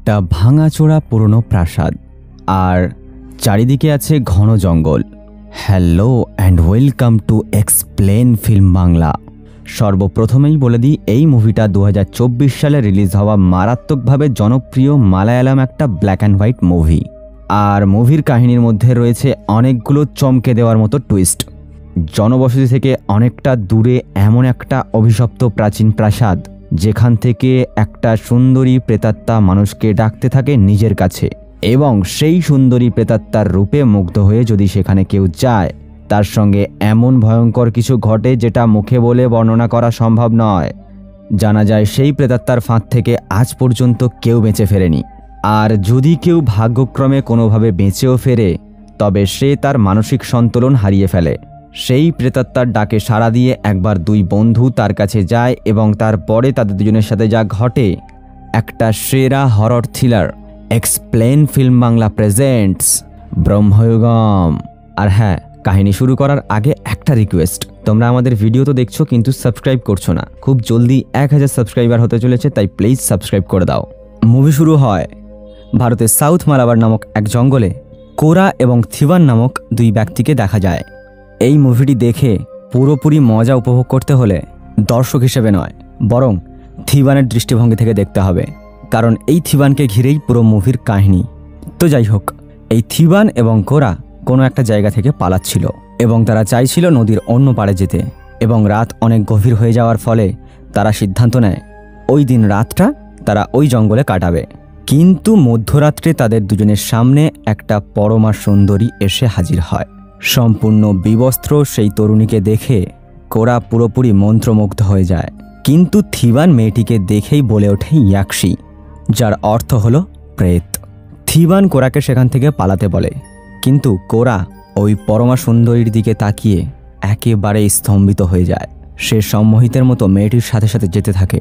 একটা ভাঙাচোরা পুরনো প্রাসাদ আর চারিদিকে আছে ঘন জঙ্গল। Hello and welcome to explain film Bangla. সর্বপ্রথমেই বলে দিই, এই মুভিটা 2024 সালে রিলিজ হওয়া মারাত্মকভাবে জনপ্রিয় মালায়ালাম একটা ব্ল্যাক অ্যান্ড হোয়াইট মুভি। আর মুভির কাহিনীর মধ্যে রয়েছে অনেকগুলো চমকে দেওয়ার মতো টুইস্ট। জনবসতি থেকে অনেকটা দূরে এমন একটা অভিশপ্ত প্রাচীন প্রাসাদ, যেখান থেকে একটা সুন্দরী প্রেতাত্মা মানুষকে ডাকতে থাকে নিজের কাছে, এবং সেই সুন্দরী প্রেতাত্মার রূপে মুগ্ধ হয়ে যদি সেখানে কেউ যায়, তার সঙ্গে এমন ভয়ঙ্কর কিছু ঘটে যেটা মুখে বলে বর্ণনা করা সম্ভব নয়। জানা যায় সেই প্রেতাত্মার ফাঁদ থেকে আজ পর্যন্ত কেউ বেঁচে ফেরেনি। আর যদি কেউ ভাগ্যক্রমে কোনোভাবে বেঁচেও ফেরে, তবে সে তার মানসিক সন্তুলন হারিয়ে ফেলে। সেই প্রেতাত্মার ডাকে সাড়া দিয়ে একবার দুই বন্ধু তার কাছে যায় এবং তারপরে তাদের দুজনের সাথে যা ঘটে, একটা সেরা horror thriller. Explain film Bangla presents Bramayugam. আর হ্যাঁ, কাহিনী শুরু করার আগে একটা রিকোয়েস্ট, তোমরা আমাদের ভিডিও তো দেখছো কিন্তু সাবস্ক্রাইব করছো না। খুব জলদি 1000 সাবস্ক্রাইবার হতে চলেছে, তাই প্লিজ সাবস্ক্রাইব করে দাও। মুভি শুরু হয় ভারতের সাউথ মালাবার নামক এক জঙ্গলে। কোরা এবং থিবান নামক দুই ব্যক্তিকে দেখা যায়। এই মুভিটি দেখে পুরোপুরি মজা উপভোগ করতে হলে দর্শক হিসেবে নয়, বরং থিবানের দৃষ্টিভঙ্গি থেকে দেখতে হবে, কারণ এই থিবানকে ঘিরেই পুরো মুভির কাহিনী। তো যাই হোক, এই থিবান এবং কোরা কোনো একটা জায়গা থেকে পালাচ্ছিল এবং তারা চাইছিল নদীর অন্য পাড়ে যেতে, এবং রাত অনেক গভীর হয়ে যাওয়ার ফলে তারা সিদ্ধান্ত নেয় ওই দিন রাতটা তারা ওই জঙ্গলে কাটাবে। কিন্তু মধ্যরাত্রে তাদের দুজনের সামনে একটা পরমা সুন্দরী এসে হাজির হয়। সম্পূর্ণ বিবস্ত্র সেই তরুণীকে দেখে কোরা পুরোপুরি মন্ত্রমুগ্ধ হয়ে যায়। কিন্তু থিবান মেয়েটিকে দেখেই বলে ওঠে ইয়াকশি, যার অর্থ হলো প্রেত। থিবান কোরাকে সেখান থেকে পালাতে বলে, কিন্তু কোরা ওই পরমা সুন্দরীর দিকে তাকিয়ে একেবারে স্তম্ভিত হয়ে যায়। সে সম্মোহিতের মতো মেয়েটির সাথে সাথে যেতে থাকে।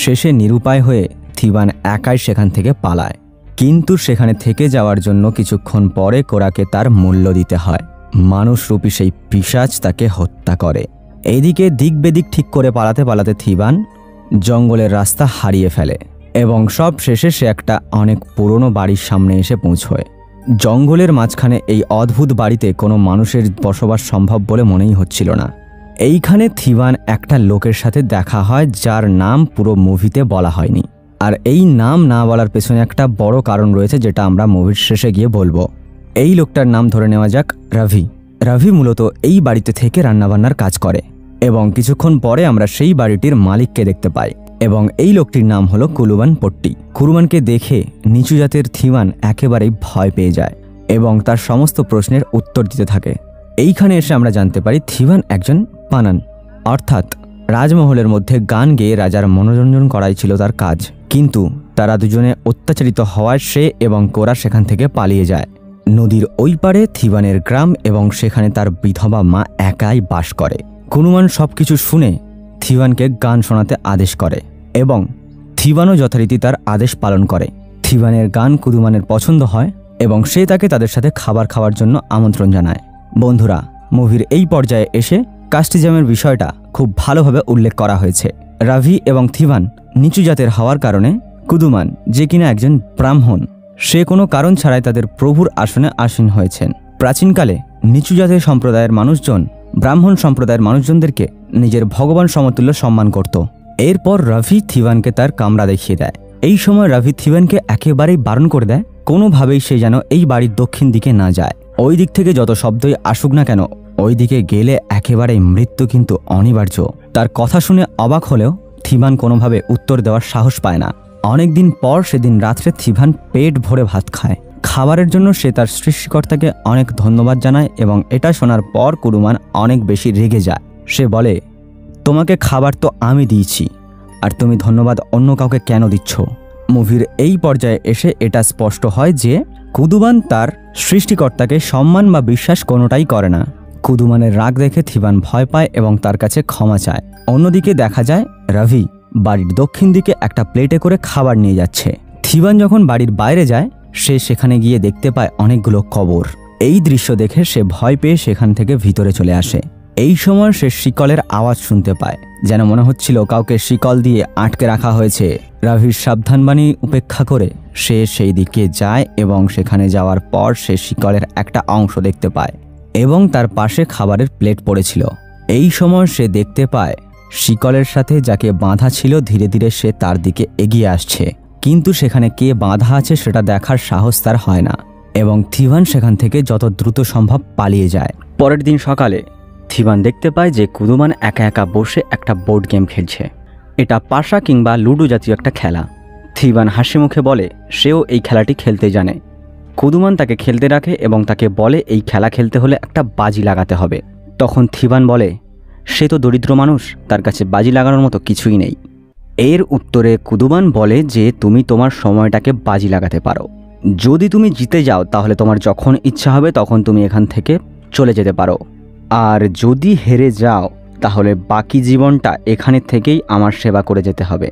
শেষে নিরুপায় হয়ে থিবান একাই সেখান থেকে পালায়। কিন্তু সেখানে থেকে যাওয়ার জন্য কিছুক্ষণ পরে কোরাকে তার মূল্য দিতে হয়। মানুষরূপী সেই পিশাচ তাকে হত্যা করে। এইদিকে দিক বেদিক ঠিক করে পালাতে পালাতে থিবান জঙ্গলের রাস্তা হারিয়ে ফেলে এবং সব শেষে সে একটা অনেক পুরনো বাড়ির সামনে এসে পৌঁছয়। জঙ্গলের মাঝখানে এই অদ্ভুত বাড়িতে কোনো মানুষের বসবাস সম্ভব বলে মনেই হচ্ছিল না। এইখানে থিবান একটা লোকের সাথে দেখা হয়, যার নাম পুরো মুভিতে বলা হয়নি। আর এই নাম না বলার পেছনে একটা বড় কারণ রয়েছে, যেটা আমরা মুভির শেষে গিয়ে বলবো। এই লোকটার নাম ধরে নেওয়া যাক রভি। রভি মূলত এই বাড়িতে থেকে রান্নাবান্নার কাজ করে এবং কিছুক্ষণ পরে আমরা সেই বাড়িটির মালিককে দেখতে পাই, এবং এই লোকটির নাম হলো কুলুবান পট্টি। কুলুবানকে দেখে নিচু জাতের থিবান একেবারেই ভয় পেয়ে যায় এবং তার সমস্ত প্রশ্নের উত্তর দিতে থাকে। এইখানে এসে আমরা জানতে পারি থিবান একজন পানান, অর্থাৎ রাজমহলের মধ্যে গান গেয়ে রাজার মনোরঞ্জন করাই ছিল তার কাজ। কিন্তু তারা দুজনে অত্যাচারিত হওয়ায় সে এবং কোরা সেখান থেকে পালিয়ে যায়। নদীর ওই পারে থিবানের গ্রাম এবং সেখানে তার বিধবা মা একাই বাস করে। কুলুবান সবকিছু শুনে থিবানকে গান শোনাতে আদেশ করে এবং থিবানও যথারীতি তার আদেশ পালন করে। থিবানের গান কুলুবানের পছন্দ হয় এবং সে তাকে তাদের সাথে খাবার খাওয়ার জন্য আমন্ত্রণ জানায়। বন্ধুরা, মুভির এই পর্যায়ে এসে কাস্টিজমের বিষয়টা খুব ভালোভাবে উল্লেখ করা হয়েছে। রভি এবং থিবান নিচু জাতের হওয়ার কারণে কুলুবান, যে কিনা একজন ব্রাহ্মণ, সে কোনো কারণ ছাড়াই তাদের প্রভুর আসনে আসীন হয়েছেন। প্রাচীনকালে নিচু জাতের সম্প্রদায়ের মানুষজন ব্রাহ্মণ সম্প্রদায়ের মানুষজনদেরকে নিজের ভগবান সমতুল্য সম্মান করত। এরপর রভি থিবানকে তার কামরা দেখিয়ে দেয়। এই সময় রভি থিবানকে একেবারেই বারণ করে দেয় কোনোভাবেই সে যেন এই বাড়ির দক্ষিণ দিকে না যায়। ওই দিক থেকে যত শব্দই আসুক না কেন, ওই দিকে গেলে একেবারেই মৃত্যু কিন্তু অনিবার্য। তার কথা শুনে অবাক হলেও থিবান কোনোভাবে উত্তর দেওয়ার সাহস পায় না। অনেকদিন পর সেদিন রাত্রে থিবান পেট ভরে ভাত খায়। খাবারের জন্য সে তার সৃষ্টিকর্তাকে অনেক ধন্যবাদ জানায় এবং এটা শোনার পর কুলুবান অনেক বেশি রেগে যায়। সে বলে, তোমাকে খাবার তো আমি দিয়েছি, আর তুমি ধন্যবাদ অন্য কাউকে কেন দিচ্ছ? মুভির এই পর্যায়ে এসে এটা স্পষ্ট হয় যে কুলুবান তার সৃষ্টিকর্তাকে সম্মান বা বিশ্বাস কোনোটাই করে না। কুলুবানের রাগ দেখে থিবান ভয় পায় এবং তার কাছে ক্ষমা চায়। অন্যদিকে দেখা যায় রভি বাড়ির দক্ষিণ দিকে একটা প্লেটে করে খাবার নিয়ে যাচ্ছে। থিবান যখন বাড়ির বাইরে যায়, সে সেখানে গিয়ে দেখতে পায় অনেকগুলো কবর। এই দৃশ্য দেখে সে ভয় পেয়ে সেখান থেকে ভিতরে চলে আসে এই সময় সে শিকলের আওয়াজ শুনতে পায়, যেন মনে হচ্ছিল কাউকে শিকল দিয়ে আটকে রাখা হয়েছে। রাভির সাবধানবাণী উপেক্ষা করে সে সেই দিকে যায় এবং সেখানে যাওয়ার পর সে শিকলের একটা অংশ দেখতে পায় এবং তার পাশে খাবারের প্লেট পড়েছিল। এই সময় সে দেখতে পায় শিকলের সাথে যাকে বাঁধা ছিল ধীরে ধীরে সে তার দিকে এগিয়ে আসছে, কিন্তু সেখানে কে বাঁধা আছে সেটা দেখার সাহস তার হয় না এবং থিভান সেখান থেকে যত দ্রুত সম্ভব পালিয়ে যায়। পরের দিন সকালে থিভান দেখতে পায় যে কুদুমান একা একা বসে একটা বোর্ড গেম খেলছে। এটা পাশা কিংবা লুডো জাতীয় একটা খেলা। থিভান হাসি মুখে বলে সেও এই খেলাটি খেলতে জানে। কুদুমান তাকে খেলতে রাখে এবং তাকে বলে এই খেলা খেলতে হলে একটা বাজি লাগাতে হবে। তখন থিভান বলে সে তো দরিদ্র মানুষ, তার কাছে বাজি লাগানোর মতো কিছুই নেই। এর উত্তরে কুদুমান বলে যে তুমি তোমার সময়টাকে বাজি লাগাতে পারো। যদি তুমি জিতে যাও তাহলে তোমার যখন ইচ্ছা হবে তখন তুমি এখান থেকে চলে যেতে পারো, আর যদি হেরে যাও তাহলে বাকি জীবনটা এখানে থেকেই আমার সেবা করে যেতে হবে।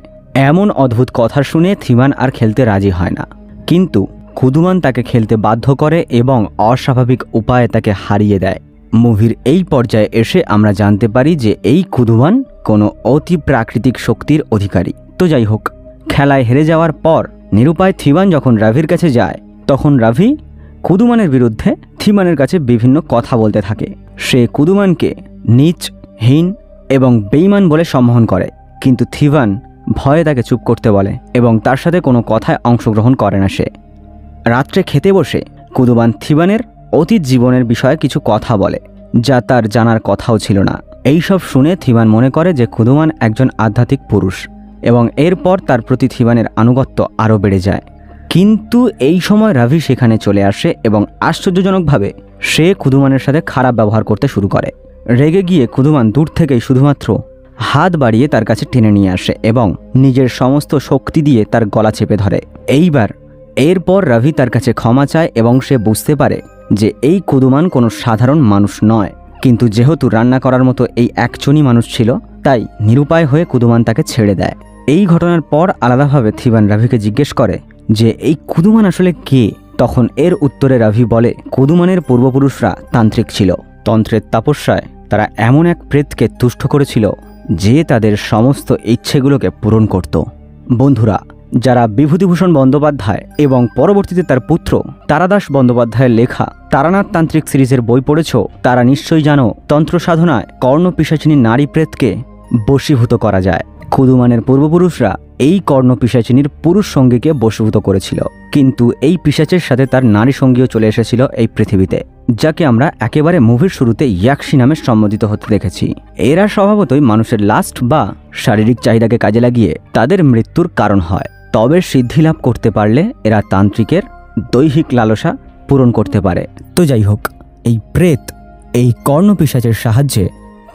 এমন অদ্ভুত কথা শুনে থিভান আর খেলতে রাজি হয় না, কিন্তু কুদুমান তাকে খেলতে বাধ্য করে এবং অস্বাভাবিক উপায়ে তাকে হারিয়ে দেয়। মুভির এই পর্যায়ে এসে আমরা জানতে পারি যে এই কুদুমান কোনো অতি প্রাকৃতিক শক্তির অধিকারী। তো যাই হোক, খেলায় হেরে যাওয়ার পর নিরুপায় থিভান যখন রাভির কাছে যায় তখন রাভি কুদুমানের বিরুদ্ধে থিভানের কাছে বিভিন্ন কথা বলতে থাকে। সে কুদুমানকে নীচ, হীন এবং বেঈমান বলে সম্বোধন করে, কিন্তু থিভান ভয়ে তাকে চুপ করতে বলে এবং তার সাথে কোনো কথায় অংশগ্রহণ করে না। সে রাত্রে খেতে বসে কুদুমান থিভানের অতীত জীবনের বিষয়ে কিছু কথা বলে যা তার জানার কথাও ছিল না। এই সব শুনে থিভান মনে করে যে কুদুমান একজন আধ্যাত্মিক পুরুষ এবং এরপর তার প্রতি থিভানের আনুগত্য আরও বেড়ে যায়। কিন্তু এই সময় রাভি সেখানে চলে আসে এবং আশ্চর্যজনকভাবে সে কুদুমানের সাথে খারাপ ব্যবহার করতে শুরু করে। রেগে গিয়ে কুদুমান দূর থেকেই শুধুমাত্র হাত বাড়িয়ে তার কাছে টেনে নিয়ে আসে এবং নিজের সমস্ত শক্তি দিয়ে তার গলা চেপে ধরে। এরপর রাভি তার কাছে ক্ষমা চায় এবং সে বুঝতে পারে যে এই কুদুমান কোনো সাধারণ মানুষ নয়, কিন্তু যেহেতু রান্না করার মতো এই একজনই মানুষ ছিল তাই নিরুপায় হয়ে কুদুমান তাকে ছেড়ে দেয়। এই ঘটনার পর আলাদাভাবে থিভান রাভিকে জিজ্ঞেস করে যে এই কুদুমান আসলে কে। তখন এর উত্তরে রাভি বলে কুদুমানের পূর্বপুরুষরা তান্ত্রিক ছিল। তন্ত্রের তপস্যায় তারা এমন এক প্রেতকে তুষ্ট করেছিল যে তাদের সমস্ত ইচ্ছেগুলোকে পূরণ করত। বন্ধুরা, যারা বিভূতিভূষণ বন্দ্যোপাধ্যায় এবং পরবর্তীতে তার পুত্র তারাদাস বন্দ্যোপাধ্যায়ের লেখা তারানাথ তান্ত্রিক সিরিজের বই পড়েছ তারা নিশ্চয়ই জানো তন্ত্র সাধনায় কর্ণপিশাচিনী নারী প্রেতকে বশীভূত করা যায়। কুদুমানের পূর্বপুরুষরা এই কর্ণপিশাচিনীর পুরুষ সঙ্গীকে বশীভূত করেছিল, কিন্তু এই পিশাচের সাথে তার নারী সঙ্গীও চলে এসেছিল এই পৃথিবীতে, যাকে আমরা একেবারে মুভির শুরুতে ইয়াকশি নামে সম্বোধিত হতে দেখেছি। এরা স্বভাবতই মানুষের লাস্ট বা শারীরিক চাহিদাকে কাজে লাগিয়ে তাদের মৃত্যুর কারণ হয়। তবে সিদ্ধিলাভ করতে পারলে এরা তান্ত্রিকের দৈহিক লালসা পূরণ করতে পারে। তো যাই হোক, এই প্রেত এই কর্ণপিশাচের সাহায্যে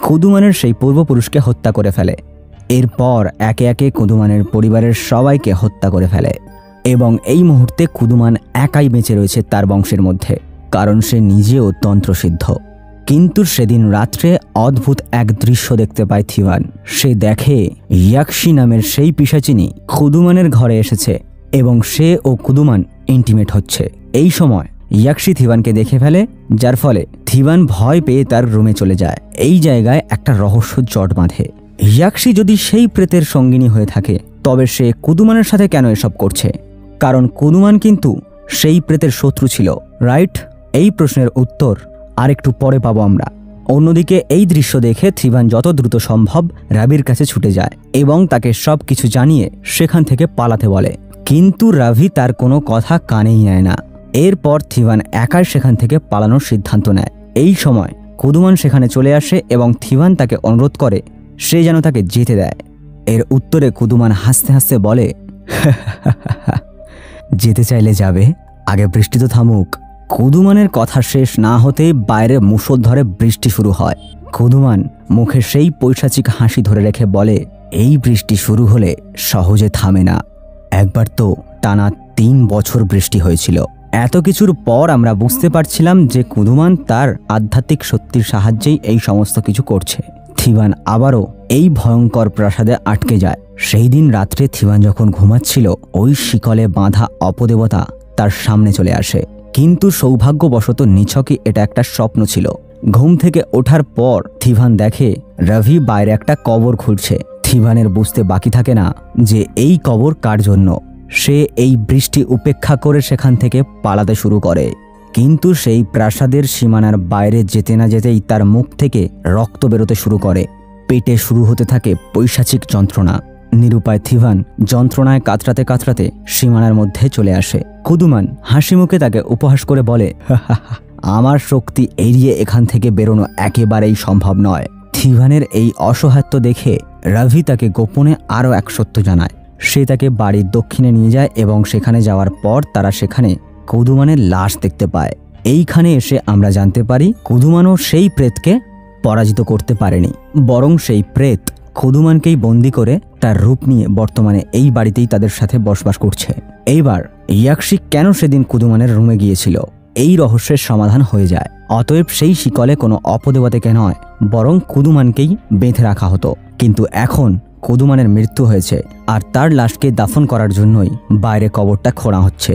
কুদুমানের সেই পূর্বপুরুষকে হত্যা করে ফেলে। এরপর একে একে কুদুমানের পরিবারের সবাইকে হত্যা করে ফেলে এবং এই মুহূর্তে কুদুমান একাই বেঁচে রয়েছে তার বংশের মধ্যে, কারণ সে নিজেও তন্ত্রসিদ্ধ। কিন্তু সেদিন রাত্রে অদ্ভুত এক দৃশ্য দেখতে পায় থিভান। সে দেখে ইয়াকশি নামের সেই পিশাচিনী কুদুমানের ঘরে এসেছে এবং সে ও কুদুমান ইন্টিমেট হচ্ছে। এই সময় ইয়াকশি থিভানকে দেখে ফেলে, যার ফলে থিভান ভয় পেয়ে তার রুমে চলে যায়। এই জায়গায় একটা রহস্য জট বাঁধে। ইয়াকশি যদি সেই প্রেতের সঙ্গিনী হয়ে থাকে তবে সে কুদুমানের সাথে কেন এসব করছে? কারণ কুদুমান কিন্তু সেই প্রেতের শত্রু ছিল, রাইট? এই প্রশ্নের উত্তর আরেকটু পরে পাবো আমরা। অন্যদিকে এই দৃশ্য দেখে থিভান যত দ্রুত সম্ভব রাভির কাছে ছুটে যায় এবং তাকে সব কিছু জানিয়ে সেখান থেকে পালাতে বলে, কিন্তু রাভি তার কোনো কথা কানেই নেয় না। এরপর থিভান একাই সেখান থেকে পালানোর সিদ্ধান্ত নেয়। এই সময় কুদুমান সেখানে চলে আসে এবং থিভান তাকে অনুরোধ করে সে যেন তাকে যেতে দেয়। এর উত্তরে কুদুমান হাসতে হাসতে বলে, যেতে চাইলে যাবে, আগে বৃষ্টি তো থামুক। কুদুমানের কথা শেষ না হতেই বাইরে মুষলধারে বৃষ্টি শুরু হয়। কুদুমান মুখে সেই পৈশাচিক হাসি ধরে রেখে বলে, এই বৃষ্টি শুরু হলে সহজে থামে না। একবার তো টানা 3 বছর বৃষ্টি হয়েছিল। এত কিছুর পর আমরা বুঝতে পারছিলাম যে কুদুমান তার আধ্যাত্মিক শক্তির সাহায্যেই এই সমস্ত কিছু করছে। থিভান আবারও এই ভয়ঙ্কর প্রাসাদে আটকে যায়। সেই দিন রাত্রে থিভান যখন ঘুমাচ্ছিল ওই শিকলে বাঁধা অপদেবতা তার সামনে চলে আসে, কিন্তু সৌভাগ্যবশত নিছকই এটা একটা স্বপ্ন ছিল। ঘুম থেকে ওঠার পর থিভান দেখে রাভি বাইরে একটা কবর খুঁড়ছে। থিভানের বুঝতে বাকি থাকে না যে এই কবর কার জন্য। সে এই বৃষ্টি উপেক্ষা করে সেখান থেকে পালাতে শুরু করে, কিন্তু সেই প্রাসাদের সীমানার বাইরে যেতে না যেতেই তার মুখ থেকে রক্ত বেরোতে শুরু করে। পেটে শুরু হতে থাকে পৈশাচিক যন্ত্রণা। নিরুপায় থিভান যন্ত্রণায় কাতরাতে কাতরাতে সীমানার মধ্যে চলে আসে। কুদুমান হাসি মুখে তাকে উপহাস করে বলে, আমার শক্তি এড়িয়ে এখান থেকে বেরোনো একেবারেই সম্ভব নয়। থিভানের এই অসহায়ত্ব দেখে রাভি তাকে গোপনে আরও এক সত্য জানায়। সে তাকে বাড়ির দক্ষিণে নিয়ে যায় এবং সেখানে যাওয়ার পর তারা সেখানে কুদুমানের লাশ দেখতে পায়। এইখানে এসে আমরা জানতে পারি কুদুমানও সেই প্রেতকে পরাজিত করতে পারেনি, বরং সেই প্রেত কুদুমানকেই বন্দি করে তার রূপ নিয়ে বর্তমানে এই বাড়িতেই তাদের সাথে বসবাস করছে। এইবার ইয়াকশি কেন সেদিন কুদুমানের রুমে গিয়েছিল, এই রহস্যের সমাধান হয়ে যায়। অতএব সেই শিকলে কোনো অপদেবতাকে নয়, বরং কুদুমানকেই বেঁধে রাখা হতো। কিন্তু এখন কুদুমানের মৃত্যু হয়েছে আর তার লাশকে দাফন করার জন্যই বাইরে কবরটা খোঁড়া হচ্ছে।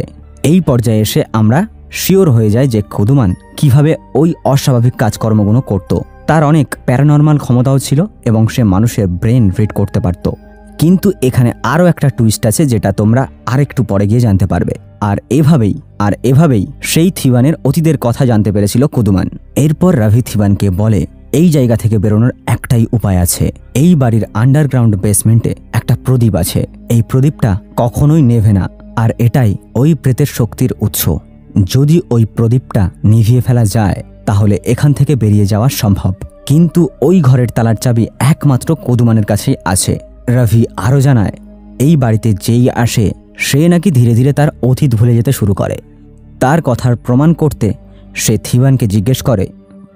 এই পর্যায়ে এসে আমরা শিওর হয়ে যাই যে কুদুমান কিভাবে ওই অস্বাভাবিক কাজকর্মগুলো করত। তার অনেক প্যারানর্মাল ক্ষমতাও ছিল এবং সে মানুষের ব্রেন রিড করতে পারত। কিন্তু এখানে আরও একটা টুইস্ট আছে যেটা তোমরা আরেকটু পরে গিয়ে জানতে পারবে। আর এভাবেই সেই থিভানের অতীতের কথা জানতে পেরেছিল কুদুমান। এরপর রাভি থিভানকে বলে, এই জায়গা থেকে বেরোনোর একটাই উপায় আছে। এই বাড়ির আন্ডারগ্রাউন্ড বেসমেন্টে একটা প্রদীপ আছে। এই প্রদীপটা কখনোই নেভে না, আর এটাই ওই প্রেতের শক্তির উৎস। যদি ওই প্রদীপটা নিভিয়ে ফেলা যায় তাহলে এখান থেকে বেরিয়ে যাওয়া সম্ভব। কিন্তু ওই ঘরের তালার চাবি একমাত্র কুদুমানের কাছেই আছে। রাভি আরও জানায়, এই বাড়িতে যেই আসে সে নাকি ধীরে ধীরে তার অতীত ভুলে যেতে শুরু করে। তার কথার প্রমাণ করতে সে থিভানকে জিজ্ঞেস করে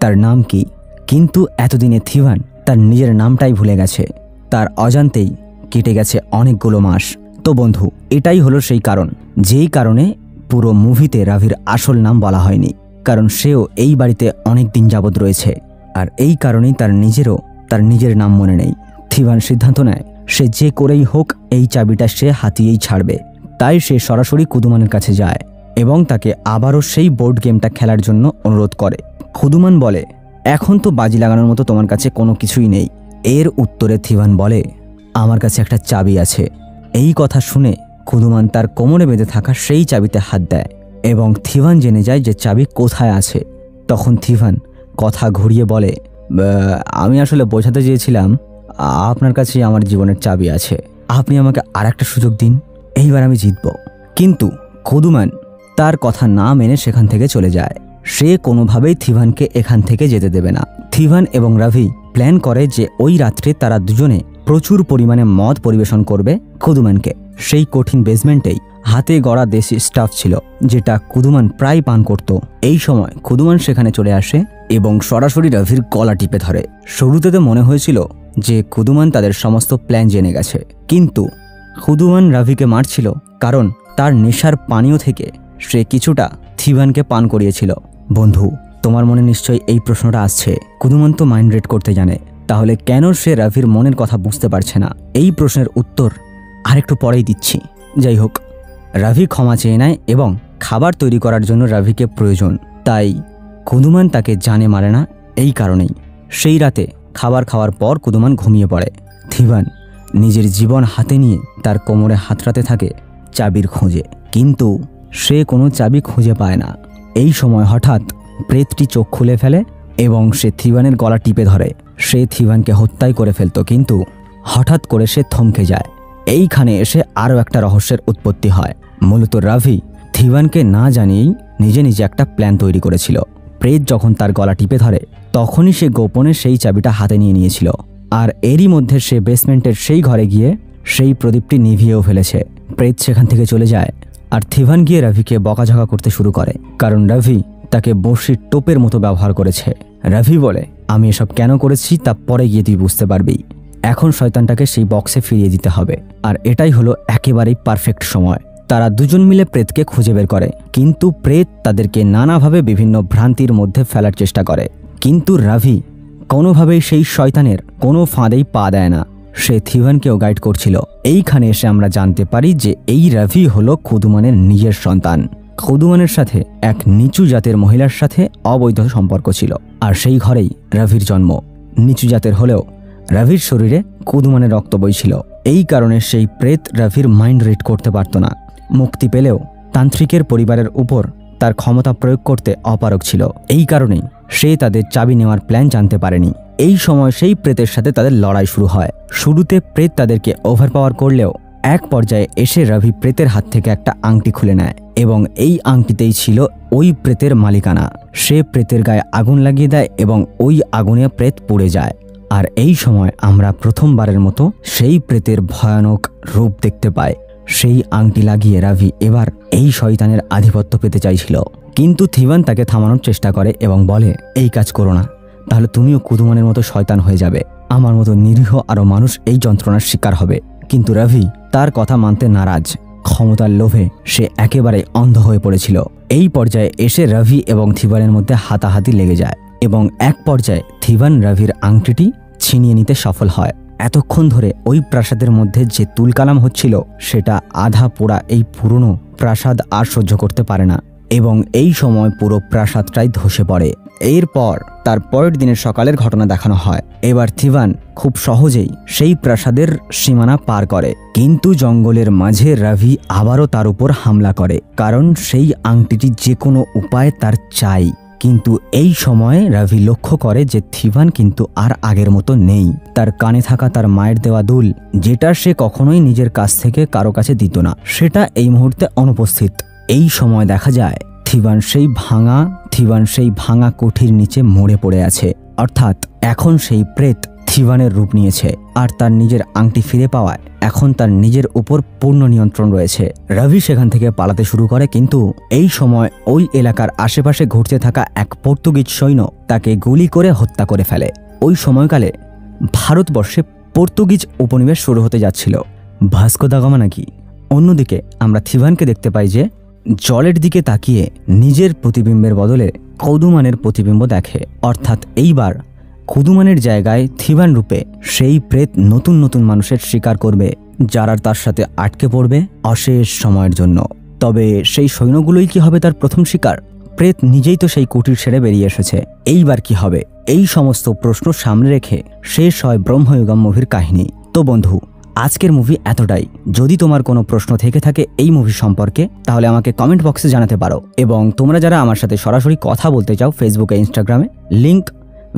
তার নাম কি, কিন্তু এতদিনে থিভান তার নিজের নামটাই ভুলে গেছে। তার অজান্তেই কেটে গেছে অনেকগুলো মাস। তো বন্ধু, এটাই হলো সেই কারণ যেই কারণে পুরো মুভিতে রাভির আসল নাম বলা হয়নি, কারণ সেও এই বাড়িতে অনেক দিন যাবৎ রয়েছে। আর এই কারণেই তার নিজের নাম মনে নেই। থিভান সিদ্ধান্ত নেয় সে যে করেই হোক এই চাবিটা সে হাতিয়েই ছাড়বে। তাই সে সরাসরি কুদুমানের কাছে যায় এবং তাকে আবারও সেই বোর্ড গেমটা খেলার জন্য অনুরোধ করে। কুদুমান বলে, এখন তো বাজি লাগানোর মতো তোমার কাছে কোনো কিছুই নেই। এর উত্তরে থিভান বলে, আমার কাছে একটা চাবি আছে। এই কথা শুনে কুদুমান তার কোমরে বেঁধে থাকা সেই চাবিতে হাত দেয় এবং থিভান জেনে যায় যে চাবি কোথায় আছে। তখন থিভান কথা ঘুরিয়ে বলে, আমি আসলে বোঝাতে চেয়েছিলাম আপনার কাছেই আমার জীবনের চাবি আছে। আপনি আমাকে আর একটা সুযোগ দিন, এইবার আমি জিতব। কিন্তু কুদুমান তার কথা না মেনে সেখান থেকে চলে যায়। সে কোনোভাবেই থিভানকে এখান থেকে যেতে দেবে না। থিভান এবং রাভি প্ল্যান করে যে ওই রাত্রে তারা দুজনে প্রচুর পরিমাণে মদ পরিবেশন করবে কুদুমানকে। সেই কঠিন বেসমেন্টেই হাতে গড়া দেশি স্টাফ ছিল যেটা কুদুমান প্রায় পান করত। এই সময় কুদুমান সেখানে চলে আসে এবং সরাসরি রাভির গলা টিপে ধরে। শুরুতে তো মনে হয়েছিল যে কুদুমান তাদের সমস্ত প্ল্যান জেনে গেছে, কিন্তু কুদুমান রাভিকে মারছিল কারণ তার নেশার পানীয় থেকে সে কিছুটা থিভানকে পান করিয়েছিল। বন্ধু, তোমার মনে নিশ্চয়ই এই প্রশ্নটা আসছে, কুদুমান তো মাইন্ড রিড করতে জানে, তাহলে কেন সে রাভির মনের কথা বুঝতে পারছে না? এই প্রশ্নের উত্তর আরেকটু পরেই দিচ্ছি। যাই হোক, রাভি ক্ষমা চেয়ে নেয় এবং খাবার তৈরি করার জন্য রাভিকে প্রয়োজন, তাই কুদুমান তাকে জানে মারে না। এই কারণেই সেই রাতে খাবার খাওয়ার পর কুদুমান ঘুমিয়ে পড়ে। থিভান নিজের জীবন হাতে নিয়ে তার কোমরে হাতড়াতে থাকে চাবির খোঁজে, কিন্তু সে কোনো চাবি খুঁজে পায় না। এই সময় হঠাৎ প্রেতটি চোখ খুলে ফেলে এবং সে থিভানের গলা টিপে ধরে। সে থিভানকে হত্যাই করে ফেলত, কিন্তু হঠাৎ করে সে থমকে যায়। এইখানে এসে আরও একটা রহস্যের উৎপত্তি হয়। মূলত রাভি থিভানকে না জানিয়েই নিজে নিজে একটা প্ল্যান তৈরি করেছিল। প্রেত যখন তার গলা টিপে ধরে তখনই সে গোপনে সেই চাবিটা হাতে নিয়ে নিয়েছিল, আর এরই মধ্যে সে বেসমেন্টের সেই ঘরে গিয়ে সেই প্রদীপটি নিভিয়েও ফেলেছে। প্রেত সেখান থেকে চলে যায় আর থিভান গিয়ে রাভিকে বকাঝকা করতে শুরু করে, কারণ রাভি তাকে বড়শির টোপের মতো ব্যবহার করেছে। রাভি বলে, আমি এসব কেন করেছি তা পরে গিয়ে তুই বুঝতে পারবি। এখন শয়তানটাকে সেই বক্সে ফিরিয়ে দিতে হবে। আর এটাই হলো একেবারেই পারফেক্ট সময়। তারা দুজন মিলে প্রেতকে খুঁজে বের করে, কিন্তু প্রেত তাদেরকে নানাভাবে বিভিন্ন ভ্রান্তির মধ্যে ফেলার চেষ্টা করে, কিন্তু রাভি কোনোভাবেই সেই শয়তানের কোনো ফাঁদেই পা দেয় না। সে থিভানকেও গাইড করছিল। এইখানে এসে আমরা জানতে পারি যে এই রাভি হলো কুদুমানের নিজের সন্তান। কৌদুমানের সাথে এক নিচু জাতের মহিলার সাথে অবৈধ সম্পর্ক ছিল, আর সেই ঘরেই রবির জন্ম। নিচু জাতের হলেও রবির শরীরে কৌদুমানের রক্ত বইছিল। এই কারণে সেই প্রেত রবির মাইন্ড রিড করতে পারত না। মুক্তি পেলেও তান্ত্রিকের পরিবারের উপর তার ক্ষমতা প্রয়োগ করতে অপারগ ছিল। এই কারণেই সে তাদের চাবি নেওয়ার প্ল্যান জানতে পারেনি। এই সময় সেই প্রেতের সাথে তাদের লড়াই শুরু হয়। শুরুতে প্রেত তাদেরকে ওভারপাওয়ার করলেও এক পর্যায়ে এসে রবি প্রেতের হাত থেকে একটা আংটি খুলে নেয় এবং এই আংটিতেই ছিল ওই প্রেতের মালিকানা। সে প্রেতের গায়ে আগুন লাগিয়ে দেয় এবং ওই আগুনে প্রেত পুড়ে যায়। আর এই সময় আমরা প্রথমবারের মতো সেই প্রেতের ভয়ানক রূপ দেখতে পাই। সেই আংটি লাগিয়ে রবি এবার এই শয়তানের আধিপত্য পেতে চাইছিল, কিন্তু থিভান তাকে থামানোর চেষ্টা করে এবং বলে, এই কাজ করো না, তাহলে তুমিও কৌদুমানের মতো শয়তান হয়ে যাবে। আমার মতো নিরীহ আরও মানুষ এই যন্ত্রণার শিকার হবে। কিন্তু রবি তার কথা মানতে নারাজ। ক্ষমতার লোভে সে একেবারে অন্ধ হয়ে পড়েছিল। এই পর্যায়ে এসে রবি এবং থিভানের মধ্যে হাতাহাতি লেগে যায় এবং এক পর্যায়ে থিভান রবির আংটিটি ছিনিয়ে নিতে সফল হয়। এতক্ষণ ধরে ওই প্রাসাদের মধ্যে যে তুলকালাম হচ্ছিল সেটা আধা পোড়া এই পুরনো প্রাসাদ আর সহ্য করতে পারে না এবং এই সময় পুরো প্রাসাদটাই ধসে পড়ে। এরপর তার পরের দিনের সকালের ঘটনা দেখানো হয়। এবার থিভান খুব সহজেই সেই প্রাসাদের সীমানা পার করে, কিন্তু জঙ্গলের মাঝে রবি আবারও তার উপর হামলা করে, কারণ সেই আংটিটি যে কোনো উপায়ে তার চাই। কিন্তু এই সময়ে রবি লক্ষ্য করে যে থিভান কিন্তু আর আগের মতো নেই। তার কানে থাকা তার মায়ের দেওয়া দুল, যেটা সে কখনোই নিজের কাছ থেকে কারো কাছে দিত না, সেটা এই মুহূর্তে অনুপস্থিত। এই সময় দেখা যায় থিভান সেই ভাঙা কুঠির নিচে মরে পড়ে আছে। অর্থাৎ এখন সেই প্রেত থিভানের রূপ নিয়েছে, আর তার নিজের আংটি ফিরে পাওয়ায় এখন তার নিজের উপর পূর্ণ নিয়ন্ত্রণ রয়েছে। রবি সেখান থেকে পালাতে শুরু করে, কিন্তু এই সময় ওই এলাকার আশেপাশে ঘুরতে থাকা এক পর্তুগিজ সৈন্য তাকে গুলি করে হত্যা করে ফেলে। ওই সময়কালে ভারতবর্ষে পর্তুগিজ উপনিবেশ শুরু হতে যাচ্ছিল। ভাস্কো দা গামা নাকি। অন্যদিকে আমরা থিভানকে দেখতে পাই যে জলের দিকে তাকিয়ে নিজের প্রতিবিম্বের বদলে কৌদুমানের প্রতিবিম্ব দেখে। অর্থাৎ এইবার কৌদুমানের জায়গায় থিভান রূপে সেই প্রেত নতুন নতুন মানুষের শিকার করবে, যারা তার সাথে আটকে পড়বে অশেষ সময়ের জন্য। তবে সেই সৈন্যগুলোই কি হবে তার প্রথম শিকার? প্রেত নিজেই তো সেই কুটির ছেড়ে বেরিয়ে এসেছে, এইবার কি হবে? এই সমস্ত প্রশ্ন সামনে রেখে শেষ হয় ব্রহ্মযুগম মুভির কাহিনী। তো বন্ধু, আজকের মুভি এতটাই। যদি তোমার কোনো প্রশ্ন থেকে থাকে এই মুভি সম্পর্কে, তাহলে আমাকে কমেন্ট বক্সে জানাতে পারো। এবং তোমরা যারা আমার সাথে সরাসরি কথা বলতে চাও ফেসবুকে, ইনস্টাগ্রামে, লিংক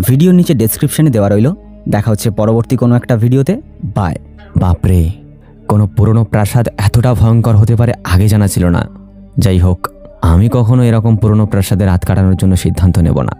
ভিডিওর নিচে ডেসক্রিপশনে দেওয়া রইল। দেখা হচ্ছে পরবর্তী কোনো একটা ভিডিওতে। বাই। বাপরে, কোনো পুরনো প্রাসাদ এতটা ভয়ঙ্কর হতে পারে আগে জানা ছিল না। যাই হোক, আমি কখনো এরকম পুরনো প্রাসাদের রাত কাটানোর জন্য সিদ্ধান্ত নেব না।